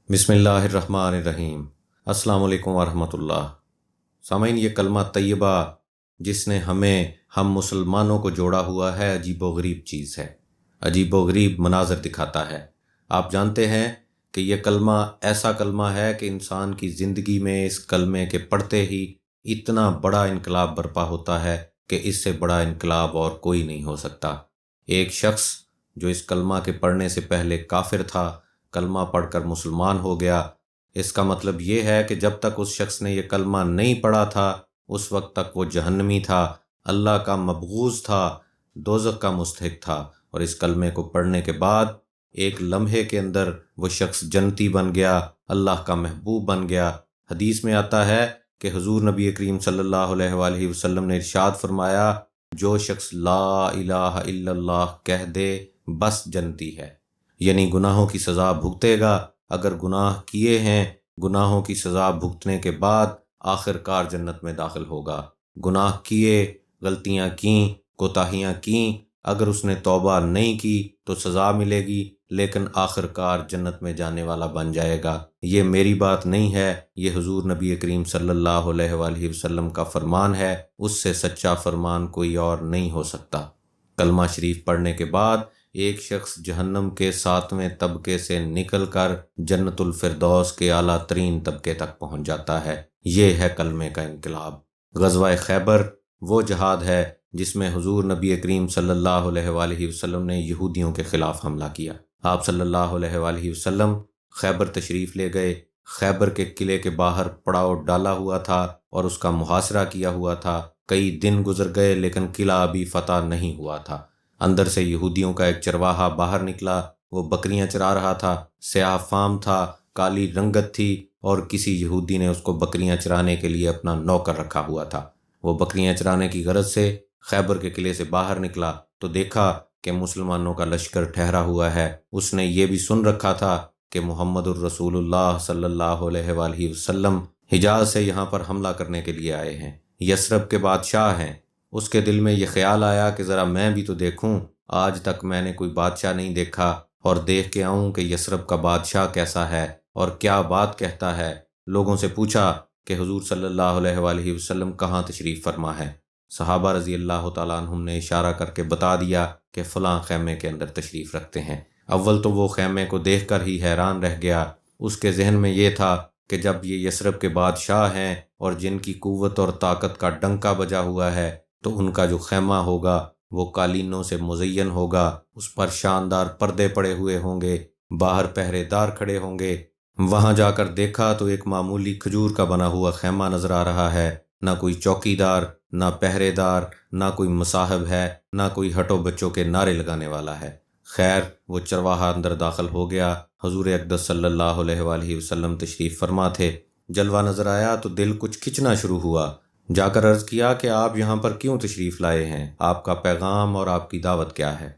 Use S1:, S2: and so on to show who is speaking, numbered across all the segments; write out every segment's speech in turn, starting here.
S1: بسم اللہ الرحمن الرحیم۔ السلام علیکم ورحمۃ اللہ۔ سامعین، یہ کلمہ طیبہ جس نے ہم مسلمانوں کو جوڑا ہوا ہے، عجیب و غریب چیز ہے، عجیب و غریب مناظر دکھاتا ہے۔ آپ جانتے ہیں کہ یہ کلمہ ایسا کلمہ ہے کہ انسان کی زندگی میں اس کلمے کے پڑھتے ہی اتنا بڑا انقلاب برپا ہوتا ہے کہ اس سے بڑا انقلاب اور کوئی نہیں ہو سکتا۔ ایک شخص جو اس کلمہ کے پڑھنے سے پہلے کافر تھا، کلمہ پڑھ کر مسلمان ہو گیا۔ اس کا مطلب یہ ہے کہ جب تک اس شخص نے یہ کلمہ نہیں پڑھا تھا، اس وقت تک وہ جہنمی تھا، اللہ کا مبغوض تھا، دوزخ کا مستحق تھا، اور اس کلمے کو پڑھنے کے بعد ایک لمحے کے اندر وہ شخص جنتی بن گیا، اللہ کا محبوب بن گیا۔ حدیث میں آتا ہے کہ حضور نبی کریم صلی اللہ علیہ وآلہ وسلم نے ارشاد فرمایا، جو شخص لا الہ الا اللہ کہہ دے بس جنتی ہے، یعنی گناہوں کی سزا بھگتے گا۔ اگر گناہ کیے ہیں، گناہوں کی سزا بھگتنے کے بعد آخر کار جنت میں داخل ہوگا۔ گناہ کیے، غلطیاں کیں، کوتاہیاں کیں، اگر اس نے توبہ نہیں کی تو سزا ملے گی، لیکن آخر کار جنت میں جانے والا بن جائے گا۔ یہ میری بات نہیں ہے، یہ حضور نبی کریم صلی اللہ علیہ وآلہ وسلم کا فرمان ہے، اس سے سچا فرمان کوئی اور نہیں ہو سکتا۔ کلمہ شریف پڑھنے کے بعد ایک شخص جہنم کے 7ویں طبقے سے نکل کر جنت الفردوس کے اعلیٰ ترین طبقے تک پہنچ جاتا ہے۔ یہ ہے کلمے کا انقلاب۔ غزوہ خیبر وہ جہاد ہے جس میں حضور نبی کریم صلی اللہ علیہ وآلہ وسلم نے یہودیوں کے خلاف حملہ کیا۔ آپ صلی اللہ علیہ وآلہ وسلم خیبر تشریف لے گئے۔ خیبر کے قلعے کے باہر پڑاؤ ڈالا ہوا تھا اور اس کا محاصرہ کیا ہوا تھا۔ کئی دن گزر گئے لیکن قلعہ ابھی فتح نہیں ہوا تھا۔ اندر سے یہودیوں کا ایک چرواہا باہر نکلا، وہ بکریاں چرا رہا تھا، سیاہ فام تھا، کالی رنگت تھی، اور کسی یہودی نے اس کو بکریاں چرانے کے لیے اپنا نوکر رکھا ہوا تھا۔ وہ بکریاں چرانے کی غرض سے خیبر کے قلعے سے باہر نکلا تو دیکھا کہ مسلمانوں کا لشکر ٹھہرا ہوا ہے۔ اس نے یہ بھی سن رکھا تھا کہ محمد الرسول اللہ صلی اللہ علیہ وآلہ وسلم حجاز سے یہاں پر حملہ کرنے کے لیے آئے ہیں، یثرب کے بادشاہ ہیں۔ اس کے دل میں یہ خیال آیا کہ ذرا میں بھی تو دیکھوں، آج تک میں نے کوئی بادشاہ نہیں دیکھا، اور دیکھ کے آؤں کہ یثرب کا بادشاہ کیسا ہے اور کیا بات کہتا ہے۔ لوگوں سے پوچھا کہ حضور صلی اللہ علیہ وآلہ وسلم کہاں تشریف فرما ہے۔ صحابہ رضی اللہ تعالیٰ عنہم نے اشارہ کر کے بتا دیا کہ فلاں خیمے کے اندر تشریف رکھتے ہیں۔ اول تو وہ خیمے کو دیکھ کر ہی حیران رہ گیا۔ اس کے ذہن میں یہ تھا کہ جب یہ یثرب کے بادشاہ ہیں اور جن کی قوت اور طاقت کا ڈنکا بجا ہوا ہے، تو ان کا جو خیمہ ہوگا وہ قالینوں سے مزین ہوگا، اس پر شاندار پردے پڑے ہوئے ہوں گے، باہر پہرے دار کھڑے ہوں گے۔ وہاں جا کر دیکھا تو ایک معمولی کھجور کا بنا ہوا خیمہ نظر آ رہا ہے، نہ کوئی چوکی دار، نہ پہرے دار، نہ کوئی مصاحب ہے، نہ کوئی ہٹو بچوں کے نعرے لگانے والا ہے۔ خیر، وہ چرواہا اندر داخل ہو گیا۔ حضور اقدس صلی اللہ علیہ وآلہ وسلم تشریف فرما تھے۔ جلوہ نظر آیا تو دل کچھ کھچنا شروع ہوا۔ جا کر عرض کیا کہ آپ یہاں پر کیوں تشریف لائے ہیں؟ آپ کا پیغام اور آپ کی دعوت کیا ہے؟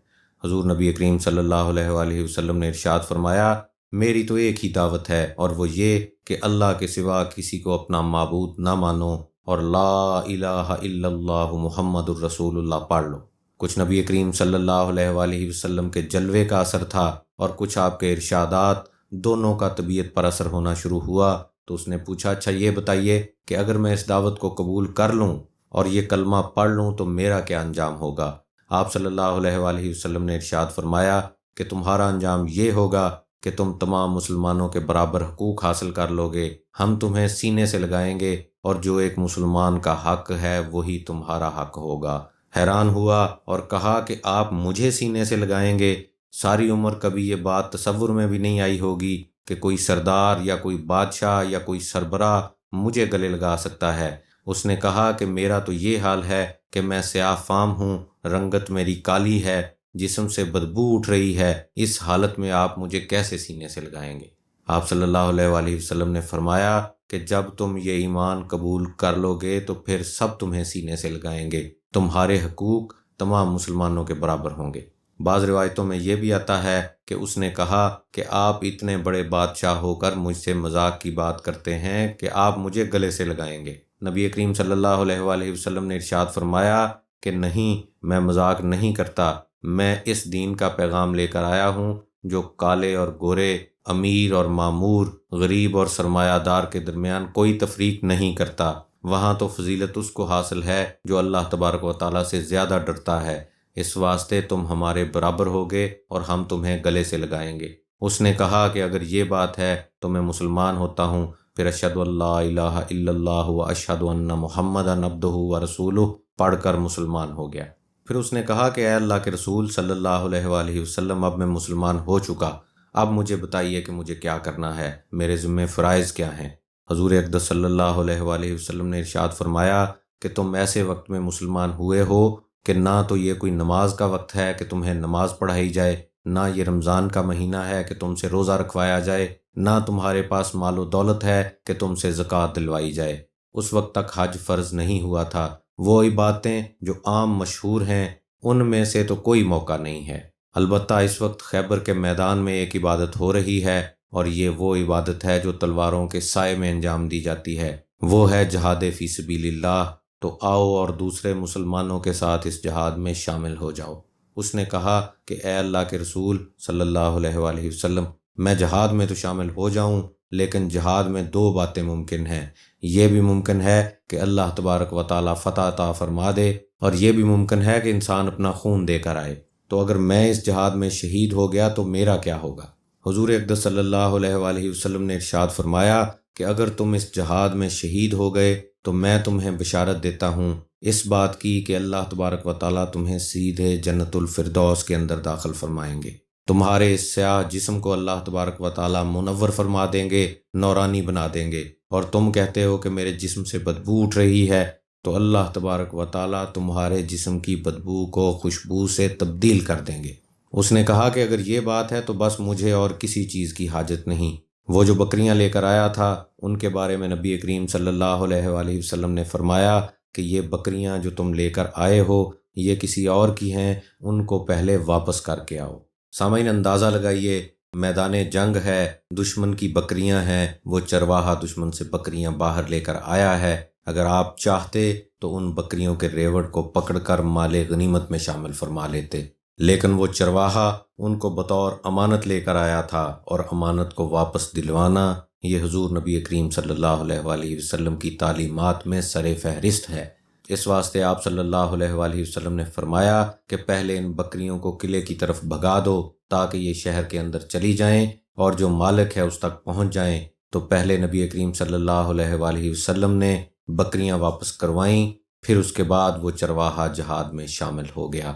S1: حضور نبی کریم صلی اللہ علیہ وآلہ وسلم نے ارشاد فرمایا، میری تو ایک ہی دعوت ہے، اور وہ یہ کہ اللہ کے سوا کسی کو اپنا معبود نہ مانو، اور لا الہ الا اللہ محمد الرسول اللہ پڑھ لو۔ کچھ نبی کریم صلی اللہ علیہ وآلہ وسلم کے جلوے کا اثر تھا اور کچھ آپ کے ارشادات، دونوں کا طبیعت پر اثر ہونا شروع ہوا۔ تو اس نے پوچھا، اچھا یہ بتائیے کہ اگر میں اس دعوت کو قبول کر لوں اور یہ کلمہ پڑھ لوں تو میرا کیا انجام ہوگا؟ آپ صلی اللہ علیہ وآلہ وسلم نے ارشاد فرمایا کہ تمہارا انجام یہ ہوگا کہ تم تمام مسلمانوں کے برابر حقوق حاصل کر لو گے، ہم تمہیں سینے سے لگائیں گے، اور جو ایک مسلمان کا حق ہے وہی تمہارا حق ہوگا۔ حیران ہوا اور کہا کہ آپ مجھے سینے سے لگائیں گے؟ ساری عمر کبھی یہ بات تصور میں بھی نہیں آئی ہوگی کہ کوئی سردار یا کوئی بادشاہ یا کوئی سربراہ مجھے گلے لگا سکتا ہے۔ اس نے کہا کہ میرا تو یہ حال ہے کہ میں سیاہ فام ہوں، رنگت میری کالی ہے، جسم سے بدبو اٹھ رہی ہے، اس حالت میں آپ مجھے کیسے سینے سے لگائیں گے؟ آپ صلی اللہ علیہ وآلہ وسلم نے فرمایا کہ جب تم یہ ایمان قبول کر لو گے تو پھر سب تمہیں سینے سے لگائیں گے، تمہارے حقوق تمام مسلمانوں کے برابر ہوں گے۔ بعض روایتوں میں یہ بھی آتا ہے کہ اس نے کہا کہ آپ اتنے بڑے بادشاہ ہو کر مجھ سے مذاق کی بات کرتے ہیں کہ آپ مجھے گلے سے لگائیں گے۔ نبی کریم صلی اللہ علیہ وآلہ وسلم نے ارشاد فرمایا کہ نہیں، میں مذاق نہیں کرتا، میں اس دین کا پیغام لے کر آیا ہوں جو کالے اور گورے، امیر اور مامور، غریب اور سرمایہ دار کے درمیان کوئی تفریق نہیں کرتا۔ وہاں تو فضیلت اس کو حاصل ہے جو اللہ تبارک و تعالیٰ سے زیادہ ڈرتا ہے۔ اس واسطے تم ہمارے برابر ہوگے اور ہم تمہیں گلے سے لگائیں گے۔ اس نے کہا کہ اگر یہ بات ہے تو میں مسلمان ہوتا ہوں۔ پھر اشہد ان لا الہ الا اللہ و اشہد ان محمدًا عبدہ و رسولہ پڑھ کر مسلمان ہو گیا۔ پھر اس نے کہا کہ اے اللہ کے رسول صلی اللہ علیہ وآلہ وسلم، اب میں مسلمان ہو چکا، اب مجھے بتائیے کہ مجھے کیا کرنا ہے، میرے ذمہ فرائض کیا ہیں۔ حضور اقدس صلی اللہ علیہ وآلہ وسلم نے ارشاد فرمایا کہ تم ایسے وقت میں مسلمان ہوئے ہو کہ نہ تو یہ کوئی نماز کا وقت ہے کہ تمہیں نماز پڑھائی جائے، نہ یہ رمضان کا مہینہ ہے کہ تم سے روزہ رکھوایا جائے، نہ تمہارے پاس مال و دولت ہے کہ تم سے زکوٰۃ دلوائی جائے۔ اس وقت تک حج فرض نہیں ہوا تھا۔ وہی باتیں جو عام مشہور ہیں ان میں سے تو کوئی موقع نہیں ہے۔ البتہ اس وقت خیبر کے میدان میں ایک عبادت ہو رہی ہے، اور یہ وہ عبادت ہے جو تلواروں کے سائے میں انجام دی جاتی ہے، وہ ہے جہاد فی سبیل اللہ۔ تو آؤ اور دوسرے مسلمانوں کے ساتھ اس جہاد میں شامل ہو جاؤ۔ اس نے کہا کہ اے اللہ کے رسول صلی اللہ علیہ وآلہ وسلم، میں جہاد میں تو شامل ہو جاؤں، لیکن جہاد میں دو باتیں ممکن ہیں۔ یہ بھی ممکن ہے کہ اللہ تبارک و تعالیٰ فتح عطا فرما دے، اور یہ بھی ممکن ہے کہ انسان اپنا خون دے کر آئے۔ تو اگر میں اس جہاد میں شہید ہو گیا تو میرا کیا ہوگا؟ حضور اقدس صلی اللہ علیہ وآلہ وسلم نے ارشاد فرمایا کہ اگر تم اس جہاد میں شہید ہو گئے تو میں تمہیں بشارت دیتا ہوں اس بات کی کہ اللہ تبارک و تعالیٰ تمہیں سیدھے جنت الفردوس کے اندر داخل فرمائیں گے۔ تمہارے اس سیاہ جسم کو اللہ تبارک و تعالیٰ منور فرما دیں گے، نورانی بنا دیں گے، اور تم کہتے ہو کہ میرے جسم سے بدبو اٹھ رہی ہے، تو اللہ تبارک و تعالیٰ تمہارے جسم کی بدبو کو خوشبو سے تبدیل کر دیں گے۔ اس نے کہا کہ اگر یہ بات ہے تو بس مجھے اور کسی چیز کی حاجت نہیں۔ وہ جو بکریاں لے کر آیا تھا ان کے بارے میں نبی کریم صلی اللہ علیہ وآلہ وسلم نے فرمایا کہ یہ بکریاں جو تم لے کر آئے ہو یہ کسی اور کی ہیں، ان کو پہلے واپس کر کے آؤ۔ سامعین، اندازہ لگائیے، میدان جنگ ہے، دشمن کی بکریاں ہیں، وہ چرواہا دشمن سے بکریاں باہر لے کر آیا ہے۔ اگر آپ چاہتے تو ان بکریوں کے ریوڑ کو پکڑ کر مال غنیمت میں شامل فرما لیتے، لیکن وہ چرواہا ان کو بطور امانت لے کر آیا تھا، اور امانت کو واپس دلوانا یہ حضور نبی کریم صلی اللہ علیہ وآلہ وسلم کی تعلیمات میں سر فہرست ہے۔ اس واسطے آپ صلی اللہ علیہ وآلہ وسلم نے فرمایا کہ پہلے ان بکریوں کو قلعے کی طرف بھگا دو تاکہ یہ شہر کے اندر چلی جائیں اور جو مالک ہے اس تک پہنچ جائیں۔ تو پہلے نبی کریم صلی اللہ علیہ وآلہ وسلم نے بکریاں واپس کروائیں، پھر اس کے بعد وہ چرواہا جہاد میں شامل ہو گیا۔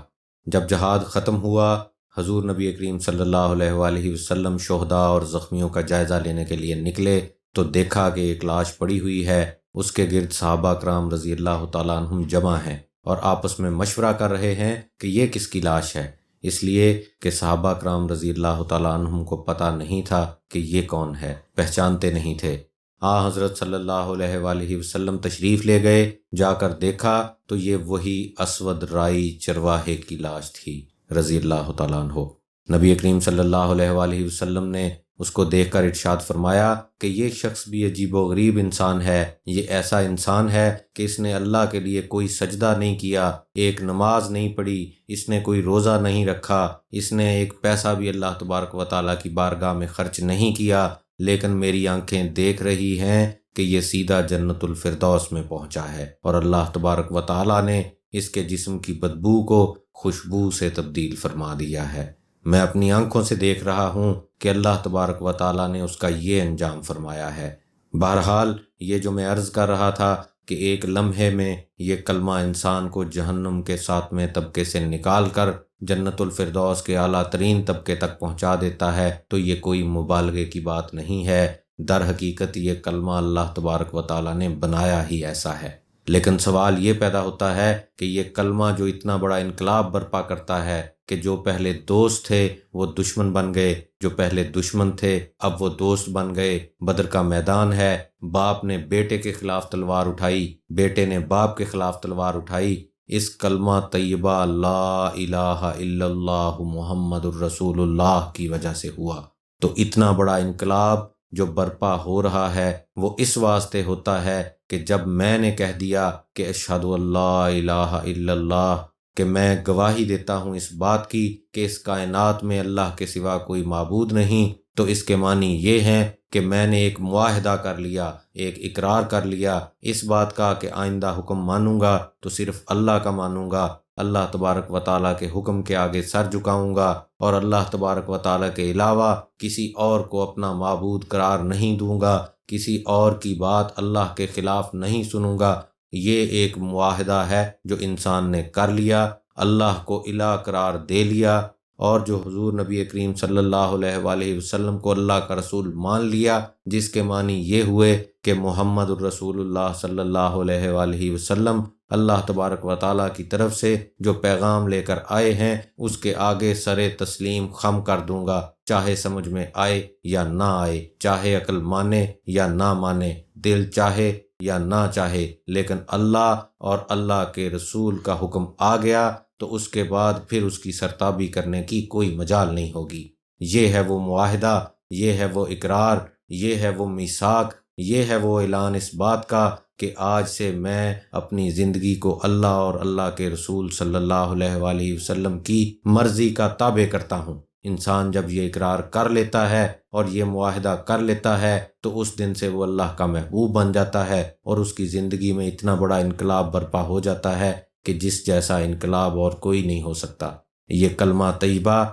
S1: جب جہاد ختم ہوا، حضور نبی کریم صلی اللہ علیہ وآلہ وسلم شہداء اور زخمیوں کا جائزہ لینے کے لیے نکلے تو دیکھا کہ ایک لاش پڑی ہوئی ہے، اس کے گرد صحابہ کرام رضی اللہ تعالیٰ عنہم جمع ہیں اور آپس میں مشورہ کر رہے ہیں کہ یہ کس کی لاش ہے، اس لیے کہ صحابہ کرام رضی اللہ تعالیٰ عنہم کو پتہ نہیں تھا کہ یہ کون ہے، پہچانتے نہیں تھے۔ حضرت صلی اللہ علیہ وآلہ وسلم تشریف لے گئے، جا کر دیکھا تو یہ وہی اسود رائی چرواہے کی لاش تھی رضی اللہ تعالیٰ عنہ۔ نبی کریم صلی اللہ علیہ وآلہ وسلم نے اس کو دیکھ کر ارشاد فرمایا کہ یہ شخص بھی عجیب و غریب انسان ہے، یہ ایسا انسان ہے کہ اس نے اللہ کے لیے کوئی سجدہ نہیں کیا، ایک نماز نہیں پڑھی، اس نے کوئی روزہ نہیں رکھا، اس نے ایک پیسہ بھی اللہ تبارک و تعالیٰ کی بارگاہ میں خرچ نہیں کیا، لیکن میری آنکھیں دیکھ رہی ہیں کہ یہ سیدھا جنت الفردوس میں پہنچا ہے، اور اللہ تبارک و تعالیٰ نے اس کے جسم کی بدبو کو خوشبو سے تبدیل فرما دیا ہے۔ میں اپنی آنکھوں سے دیکھ رہا ہوں کہ اللہ تبارک و تعالیٰ نے اس کا یہ انجام فرمایا ہے۔ بہرحال یہ جو میں عرض کر رہا تھا کہ ایک لمحے میں یہ کلمہ انسان کو جہنم کے 7ویں طبقے سے نکال کر جنت الفردوس کے اعلیٰ ترین طبقے تک پہنچا دیتا ہے، تو یہ کوئی مبالغے کی بات نہیں ہے۔ در حقیقت یہ کلمہ اللہ تبارک و تعالیٰ نے بنایا ہی ایسا ہے۔ لیکن سوال یہ پیدا ہوتا ہے کہ یہ کلمہ جو اتنا بڑا انقلاب برپا کرتا ہے کہ جو پہلے دوست تھے وہ دشمن بن گئے، جو پہلے دشمن تھے اب وہ دوست بن گئے، بدر کا میدان ہے، باپ نے بیٹے کے خلاف تلوار اٹھائی، بیٹے نے باپ کے خلاف تلوار اٹھائی، اس کلمہ طیبہ لا الہ الا اللہ محمد الرسول اللہ کی وجہ سے ہوا۔ تو اتنا بڑا انقلاب جو برپا ہو رہا ہے وہ اس واسطے ہوتا ہے کہ جب میں نے کہہ دیا کہ اشہد ان لا الہ الا اللہ، کہ میں گواہی دیتا ہوں اس بات کی کہ اس کائنات میں اللہ کے سوا کوئی معبود نہیں، تو اس کے معنی یہ ہیں کہ میں نے ایک معاہدہ کر لیا، ایک اقرار کر لیا اس بات کا کہ آئندہ حکم مانوں گا تو صرف اللہ کا مانوں گا، اللہ تبارک و تعالیٰ کے حکم کے آگے سر جھکاؤں گا، اور اللہ تبارک و تعالیٰ کے علاوہ کسی اور کو اپنا معبود قرار نہیں دوں گا، کسی اور کی بات اللہ کے خلاف نہیں سنوں گا۔ یہ ایک معاہدہ ہے جو انسان نے کر لیا، اللہ کو الہ قرار دے لیا، اور جو حضور نبی کریم صلی اللہ علیہ وآلہ وسلم کو اللہ کا رسول مان لیا، جس کے معنی یہ ہوئے کہ محمد الرسول اللہ صلی اللہ علیہ وآلہ وسلم اللہ تبارک و تعالیٰ کی طرف سے جو پیغام لے کر آئے ہیں اس کے آگے سر تسلیم خم کر دوں گا، چاہے سمجھ میں آئے یا نہ آئے، چاہے عقل مانے یا نہ مانے، دل چاہے یا نہ چاہے، لیکن اللہ اور اللہ کے رسول کا حکم آ گیا تو اس کے بعد پھر اس کی سرتابی کرنے کی کوئی مجال نہیں ہوگی۔ یہ ہے وہ معاہدہ، یہ ہے وہ اقرار، یہ ہے وہ میثاق، یہ ہے وہ اعلان اس بات کا کہ آج سے میں اپنی زندگی کو اللہ اور اللہ کے رسول صلی اللہ علیہ وآلہ وسلم کی مرضی کا تابع کرتا ہوں۔ انسان جب یہ اقرار کر لیتا ہے اور یہ معاہدہ کر لیتا ہے تو اس دن سے وہ اللہ کا محبوب بن جاتا ہے، اور اس کی زندگی میں اتنا بڑا انقلاب برپا ہو جاتا ہے کہ جس جیسا انقلاب اور کوئی نہیں ہو سکتا۔ یہ کلمہ طیبہ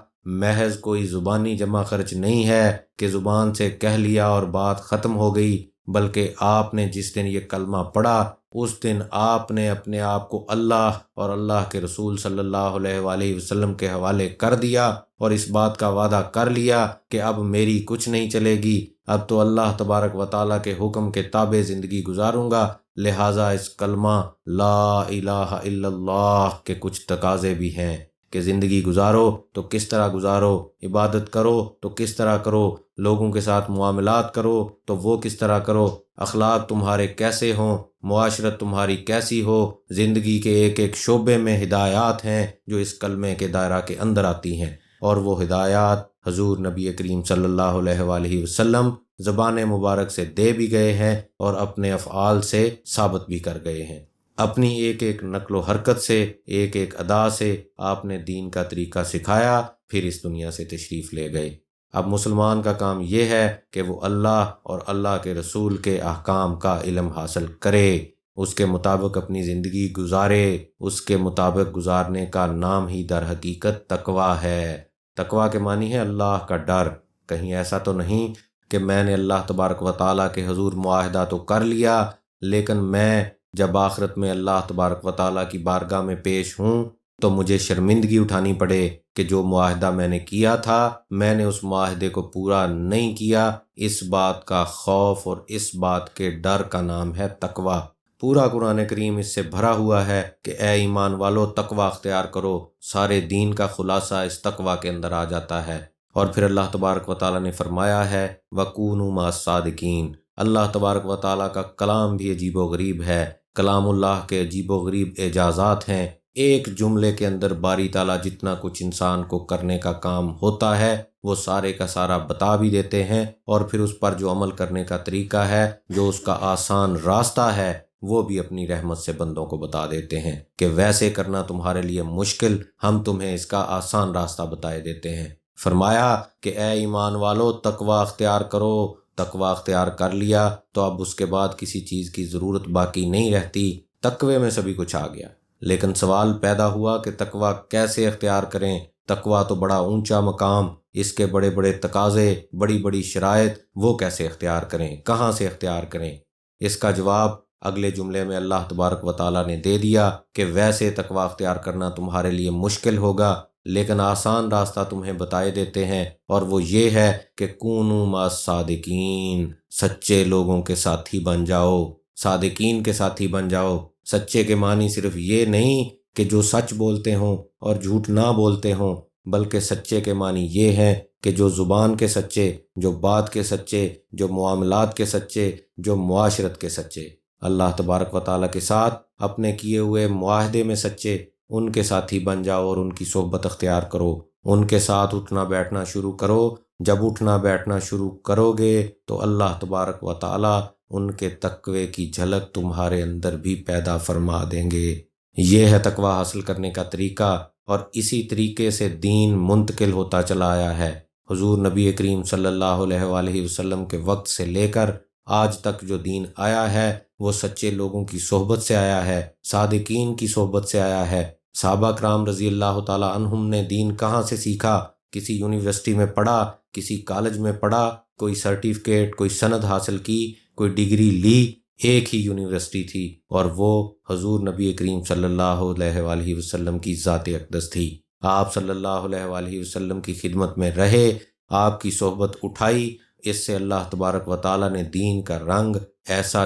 S1: محض کوئی زبانی جمع خرچ نہیں ہے کہ زبان سے کہہ لیا اور بات ختم ہو گئی، بلکہ آپ نے جس دن یہ کلمہ پڑھا اس دن آپ نے اپنے آپ کو اللہ اور اللہ کے رسول صلی اللہ علیہ وآلہ وسلم کے حوالے کر دیا، اور اس بات کا وعدہ کر لیا کہ اب میری کچھ نہیں چلے گی، اب تو اللہ تبارک و تعالیٰ کے حکم کے تابع زندگی گزاروں گا۔ لہٰذا اس کلمہ لا الہ الا اللہ کے کچھ تقاضے بھی ہیں کہ زندگی گزارو تو کس طرح گزارو، عبادت کرو تو کس طرح کرو، لوگوں کے ساتھ معاملات کرو تو وہ کس طرح کرو، اخلاق تمہارے کیسے ہوں، معاشرت تمہاری کیسی ہو، زندگی کے ایک ایک شعبے میں ہدایات ہیں جو اس کلمے کے دائرہ کے اندر آتی ہیں، اور وہ ہدایات حضور نبی کریم صلی اللہ علیہ وآلہ وسلم زبان مبارک سے دے بھی گئے ہیں اور اپنے افعال سے ثابت بھی کر گئے ہیں۔ اپنی ایک ایک نقل و حرکت سے، ایک ایک ادا سے آپ نے دین کا طریقہ سکھایا، پھر اس دنیا سے تشریف لے گئے۔ اب مسلمان کا کام یہ ہے کہ وہ اللہ اور اللہ کے رسول کے احکام کا علم حاصل کرے، اس کے مطابق اپنی زندگی گزارے۔ اس کے مطابق گزارنے کا نام ہی در حقیقت تقویٰ ہے۔ تقویٰ کے معنی ہے اللہ کا ڈر۔ کہیں ایسا تو نہیں کہ میں نے اللہ تبارک و تعالیٰ کے حضور معاہدہ تو کر لیا، لیکن میں جب آخرت میں اللہ تبارک و تعالیٰ کی بارگاہ میں پیش ہوں تو مجھے شرمندگی اٹھانی پڑے کہ جو معاہدہ میں نے کیا تھا میں نے اس معاہدے کو پورا نہیں کیا۔ اس بات کا خوف اور اس بات کے ڈر کا نام ہے تقویٰ۔ پورا قرآن کریم اس سے بھرا ہوا ہے کہ اے ایمان والو تقویٰ اختیار کرو۔ سارے دین کا خلاصہ اس تقویٰ کے اندر آ جاتا ہے۔ اور پھر اللہ تبارک و تعالیٰ نے فرمایا ہے وَكُونُوا مَعَ الصَّادِقِينَ۔ اللہ تبارک و تعالیٰ کا کلام بھی عجیب و غریب ہے۔ کلام اللہ کے عجیب و غریب اعجازات ہیں۔ ایک جملے کے اندر باری تعالیٰ جتنا کچھ انسان کو کرنے کا کام ہوتا ہے وہ سارے کا سارا بتا بھی دیتے ہیں، اور پھر اس پر جو عمل کرنے کا طریقہ ہے، جو اس کا آسان راستہ ہے، وہ بھی اپنی رحمت سے بندوں کو بتا دیتے ہیں کہ ویسے کرنا تمہارے لیے مشکل، ہم تمہیں اس کا آسان راستہ بتائے دیتے ہیں۔ فرمایا کہ اے ایمان والو تقویٰ اختیار کرو۔ تقویٰ اختیار کر لیا تو اب اس کے بعد کسی چیز کی ضرورت باقی نہیں رہتی، تقوی میں سبھی کچھ آ گیا۔ لیکن سوال پیدا ہوا کہ تقویٰ کیسے اختیار کریں؟ تقویٰ تو بڑا اونچا مقام، اس کے بڑے بڑے تقاضے، بڑی بڑی شرائط، وہ کیسے اختیار کریں، کہاں سے اختیار کریں؟ اس کا جواب اگلے جملے میں اللہ تبارک و تعالیٰ نے دے دیا کہ ویسے تقویٰ اختیار کرنا تمہارے لیے مشکل ہوگا، لیکن آسان راستہ تمہیں بتائے دیتے ہیں، اور وہ یہ ہے کہ کونوا مع الصادقین، سچے لوگوں کے ساتھی بن جاؤ، صادقین کے ساتھی بن جاؤ۔ سچے کے معنی صرف یہ نہیں کہ جو سچ بولتے ہوں اور جھوٹ نہ بولتے ہوں، بلکہ سچے کے معنی یہ ہیں کہ جو زبان کے سچے، جو بات کے سچے، جو معاملات کے سچے، جو معاشرت کے سچے، اللہ تبارک و تعالیٰ کے ساتھ اپنے کیے ہوئے معاہدے میں سچے، ان کے ساتھی بن جاؤ اور ان کی صحبت اختیار کرو، ان کے ساتھ اٹھنا بیٹھنا شروع کرو۔ جب اٹھنا بیٹھنا شروع کرو گے تو اللہ تبارک و تعالیٰ ان کے تقوی کی جھلک تمہارے اندر بھی پیدا فرما دیں گے۔ یہ ہے تقوی حاصل کرنے کا طریقہ، اور اسی طریقے سے دین منتقل ہوتا چلا آیا ہے۔ حضور نبی کریم صلی اللہ علیہ وآلہ وسلم کے وقت سے لے کر آج تک جو دین آیا ہے وہ سچے لوگوں کی صحبت سے آیا ہے، صادقین کی صحبت سے آیا ہے۔ صحابہ کرام رضی اللہ تعالی عنہم نے دین کہاں سے سیکھا؟ کسی یونیورسٹی میں پڑھا، کسی کالج میں پڑھا، کوئی سرٹیفکیٹ، کوئی سند حاصل کی، کوئی ڈگری لی؟ ایک ہی یونیورسٹی تھی اور وہ حضور نبی کریم صلی اللہ علیہ وآلہ وسلم کی ذات اقدس تھی۔ آپ صلی اللہ علیہ وآلہ وسلم کی خدمت میں رہے، آپ کی صحبت اٹھائی، اس سے اللہ تبارک و تعالیٰ نے دین کا رنگ ایسا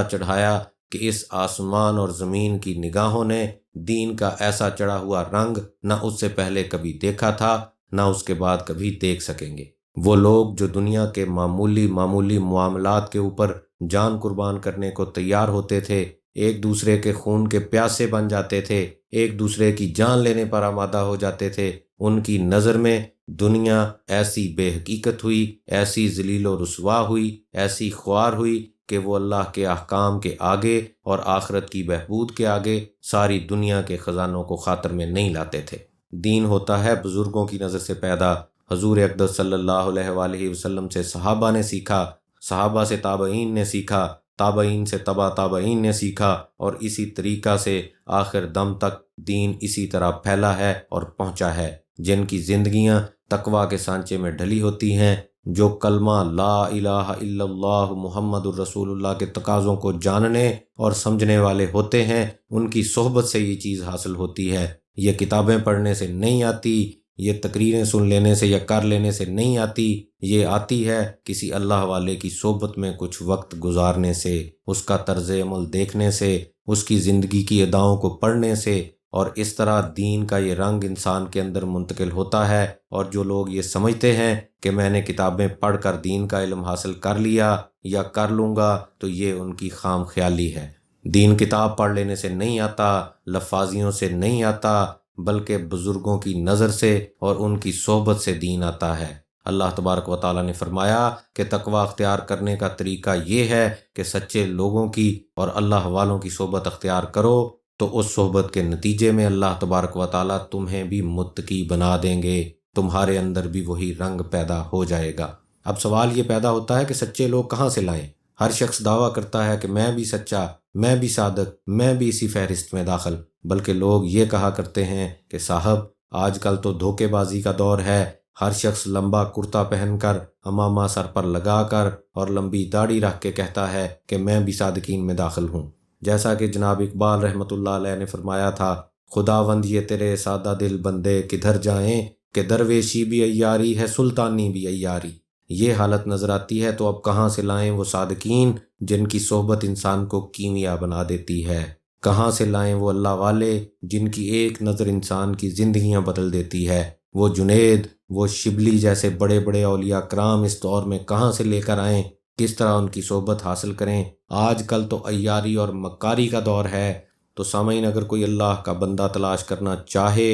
S1: چڑھایا کہ اس آسمان اور زمین کی نگاہوں نے دین کا ایسا چڑھا ہوا رنگ نہ اس سے پہلے کبھی دیکھا تھا، نہ اس کے بعد کبھی دیکھ سکیں گے۔ وہ لوگ جو دنیا کے معمولی معاملات کے اوپر جان قربان کرنے کو تیار ہوتے تھے، ایک دوسرے کے خون کے پیاسے بن جاتے تھے، ایک دوسرے کی جان لینے پر آمادہ ہو جاتے تھے، ان کی نظر میں دنیا ایسی بے حقیقت ہوئی، ایسی ذلیل و رسوا ہوئی، ایسی خوار ہوئی کہ وہ اللہ کے احکام کے آگے اور آخرت کی بہبود کے آگے ساری دنیا کے خزانوں کو خاطر میں نہیں لاتے تھے۔ دین ہوتا ہے بزرگوں کی نظر سے پیدا۔ حضور اقدس صلی اللہ علیہ وآلہ وسلم سے صحابہ نے سیکھا، صحابہ سے تابعین نے سیکھا، تابعین سے تبع تابعین نے سیکھا، اور اسی طریقہ سے آخر دم تک دین اسی طرح پھیلا ہے اور پہنچا ہے۔ جن کی زندگیاں تقویٰ کے سانچے میں ڈھلی ہوتی ہیں، جو کلمہ لا الہ الا اللہ محمد الرسول اللہ کے تقاضوں کو جاننے اور سمجھنے والے ہوتے ہیں، ان کی صحبت سے یہ چیز حاصل ہوتی ہے۔ یہ کتابیں پڑھنے سے نہیں آتی، یہ تقریریں سن لینے سے یا کر لینے سے نہیں آتی، یہ آتی ہے کسی اللہ والے کی صحبت میں کچھ وقت گزارنے سے، اس کا طرز عمل دیکھنے سے، اس کی زندگی کی اداؤں کو پڑھنے سے، اور اس طرح دین کا یہ رنگ انسان کے اندر منتقل ہوتا ہے۔ اور جو لوگ یہ سمجھتے ہیں کہ میں نے کتابیں پڑھ کر دین کا علم حاصل کر لیا یا کر لوں گا، تو یہ ان کی خام خیالی ہے۔ دین کتاب پڑھ لینے سے نہیں آتا، لفاظیوں سے نہیں آتا، بلکہ بزرگوں کی نظر سے اور ان کی صحبت سے دین آتا ہے۔ اللہ تبارک و تعالیٰ نے فرمایا کہ تقویٰ اختیار کرنے کا طریقہ یہ ہے کہ سچے لوگوں کی اور اللہ والوں کی صحبت اختیار کرو، تو اس صحبت کے نتیجے میں اللہ تبارک و تعالیٰ تمہیں بھی متقی بنا دیں گے، تمہارے اندر بھی وہی رنگ پیدا ہو جائے گا۔ اب سوال یہ پیدا ہوتا ہے کہ سچے لوگ کہاں سے لائیں؟ ہر شخص دعویٰ کرتا ہے کہ میں بھی سچا، میں بھی صادق، میں بھی اسی فہرست میں داخل، بلکہ لوگ یہ کہا کرتے ہیں کہ صاحب آج کل تو دھوکے بازی کا دور ہے، ہر شخص لمبا کرتا پہن کر، عمامہ سر پر لگا کر اور لمبی داڑھی رکھ کے کہتا ہے کہ میں بھی صادقین میں داخل ہوں۔ جیسا کہ جناب اقبال رحمۃ اللہ علیہ نے فرمایا تھا، خداوند یہ تیرے سادہ دل بندے کدھر جائیں کہ درویشی بھی عیاری ہے سلطانی بھی عیاری۔ یہ حالت نظر آتی ہے تو اب کہاں سے لائیں وہ صادقین جن کی صحبت انسان کو کیمیا بنا دیتی ہے؟ کہاں سے لائیں وہ اللہ والے جن کی ایک نظر انسان کی زندگیاں بدل دیتی ہے؟ وہ جنید، وہ شبلی جیسے بڑے بڑے اولیاء کرام اس دور میں کہاں سے لے کر آئیں؟ کس طرح ان کی صحبت حاصل کریں؟ آج کل تو عیاری اور مکاری کا دور ہے۔ تو سامعین، اگر کوئی اللہ کا بندہ تلاش کرنا چاہے،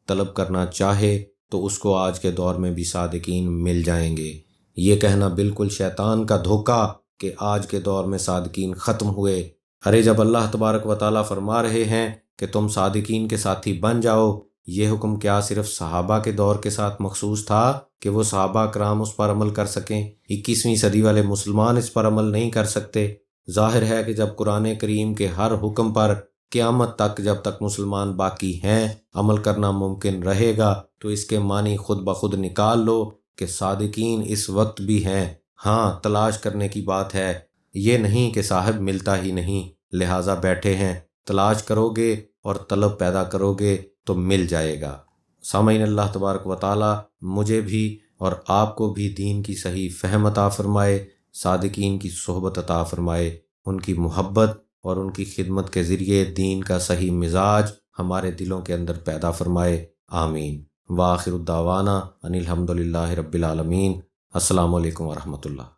S1: طلب کرنا چاہے، تو اس کو آج کے دور میں بھی صادقین مل جائیں گے۔ یہ کہنا بالکل شیطان کا دھوکہ کہ آج کے دور میں صادقین ختم ہوئے۔ ارے جب اللہ تبارک و تعالیٰ فرما رہے ہیں کہ تم صادقین کے ساتھی بن جاؤ، یہ حکم کیا صرف صحابہ کے دور کے ساتھ مخصوص تھا کہ وہ صحابہ کرام اس پر عمل کر سکیں؟ 21ویں صدی والے مسلمان اس پر عمل نہیں کر سکتے؟ ظاہر ہے کہ جب قرآن کریم کے ہر حکم پر قیامت تک جب تک مسلمان باقی ہیں عمل کرنا ممکن رہے گا، تو اس کے معنی خود بخود نکال لو کہ صادقین اس وقت بھی ہیں۔ ہاں، تلاش کرنے کی بات ہے، یہ نہیں کہ صاحب ملتا ہی نہیں لہٰذا بیٹھے ہیں۔ تلاش کرو گے اور طلب پیدا کرو گے تو مل جائے گا۔ سامعین، اللہ تبارک و تعالی مجھے بھی اور آپ کو بھی دین کی صحیح فہم عطا فرمائے، صادقین کی صحبت عطا فرمائے، ان کی محبت اور ان کی خدمت کے ذریعے دین کا صحیح مزاج ہمارے دلوں کے اندر پیدا فرمائے، آمین۔ وآخر الدعوانا ان الحمد للہ رب العالمین۔ السلام علیکم ورحمۃ اللہ۔